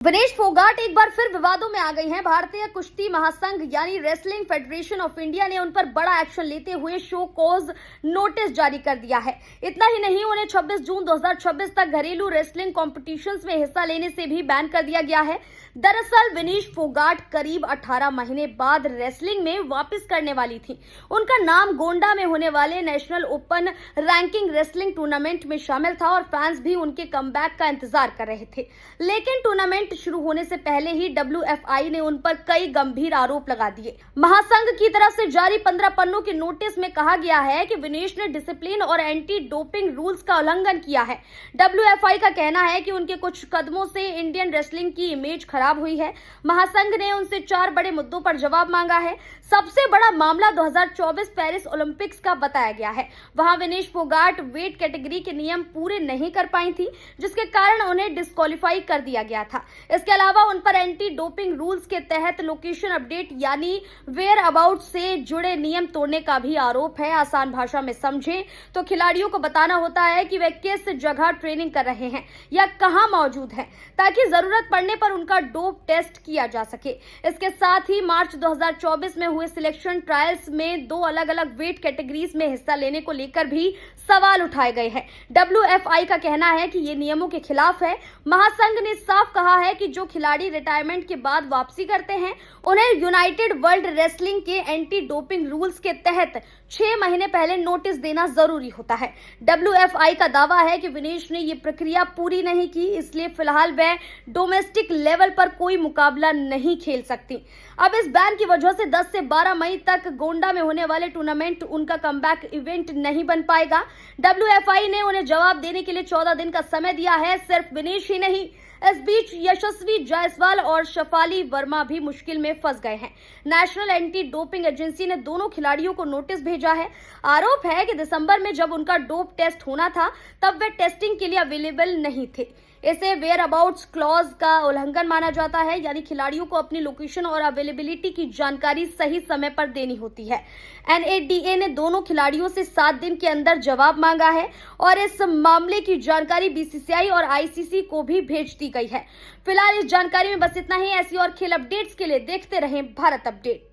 विनेश फोगाट एक बार फिर विवादों में आ गई हैं। भारतीय कुश्ती महासंघ यानी रेसलिंग फेडरेशन ऑफ इंडिया ने उन पर बड़ा एक्शन लेते हुए शो कॉज नोटिस जारी कर दिया है। इतना ही नहीं, उन्हें 26 जून 2026 तक घरेलू रेसलिंग कॉम्पिटिशन्स में हिस्सा लेने से भी बैन कर दिया गया है। दरअसल विनेश फोगाट करीब 18 महीने बाद रेसलिंग में वापस करने वाली थी। उनका नाम गोंडा में होने वाले national open ranking wrestling tournament में शामिल था और फैंस भी उनके कमबैक का इंतजार कर रहे थे। लेकिन टूर्नामेंट शुरू होने से पहले ही WFI ने उन पर कई गंभीर आरोप लगा दिए। महासंघ की तरफ से जारी 15 पन्नों के नोटिस में कहा गया है कि विनेश ने डिसिप्लिन और एंटी डोपिंग रूल्स का उल्लंघन किया है। WFI का कहना है कि उनके कुछ कदमों से इंडियन रेसलिंग की इमेज खराब हुई है। महासंघ ने उनसे 4 बड़े मुद्दों पर जवाब मांगा है। सबसे बड़ा मामला 2024 पेरिस ओलंपिक्स का बताया गया है। वहां विनेश फोगाट वेट कैटेगरी के नियम पूरे नहीं कर पाई थी, जिसके कारण उन्हें डिस्क्वालीफाई कर दिया गया था। इसके अलावा उन पर एंटी डोपिंग रूल्स के तहत लोकेशन अपडेट यानी वेयर अबाउट से जुड़े नियम तोड़ने का भी आरोप है। आसान भाषा में समझें तो खिलाड़ियों को बताना होता है कि वे किस जगह ट्रेनिंग कर रहे हैं या कहां मौजूद हैं, ताकि जरूरत पड़ने पर उनका डोप टेस्ट किया जा सके। इसके साथ ही मार्च 2024 में हुए सिलेक्शन ट्रायल्स में 2 अलग अलग वेट कैटेगरीज में हिस्सा लेने को लेकर भी सवाल उठाए गए हैं। WFI का कहना है कि ये नियमों के खिलाफ है। महासंघ ने साफ कहा है कि जो खिलाड़ी रिटायरमेंट के बाद वापसी करते हैं, उन्हें यूनाइटेड वर्ल्ड रेसलिंग के एंटी डोपिंग रूल्स के तहत 6 महीने पहले नोटिस देना जरूरी होता है। WFI का दावा है कि विनेश ने ये प्रक्रिया पूरी नहीं की, इसलिए फिलहाल वह डोमेस्टिक लेवल पर कोई मुकाबला नहीं खेल सकती। अब इस बैन की वजह से 10 से 12 मई तक गोंडा में होने वाले टूर्नामेंट उनका कमबैक इवेंट नहीं बन पाएगा। WFI ने उन्हें जवाब देने के लिए 14 दिन का समय दिया है। सिर्फ विनेश ही नहीं, इस बीच यशस्वी जायसवाल और शफाली वर्मा भी मुश्किल में फंस गए हैं। नेशनल एंटी डोपिंग एजेंसी ने दोनों खिलाड़ियों को नोटिस भेजा है। आरोप है कि दिसंबर में जब उनका डोप टेस्ट होना था, तब वे टेस्टिंग के लिए अवेलेबल नहीं थे। इसे वेयर अबाउट्स क्लॉज का उल्लंघन माना जाता है, यानी खिलाड़ियों को अपनी लोकेशन और अवेलेबिलिटी की जानकारी सही समय पर देनी होती है। NADA ने दोनों खिलाड़ियों से 7 दिन के अंदर जवाब मांगा है और इस मामले की जानकारी BCCI और ICC को भी भेज दी गई है। फिलहाल इस जानकारी में बस इतना ही। ऐसी और खेल अपडेट्स के लिए देखते रहें भारत अपडेट।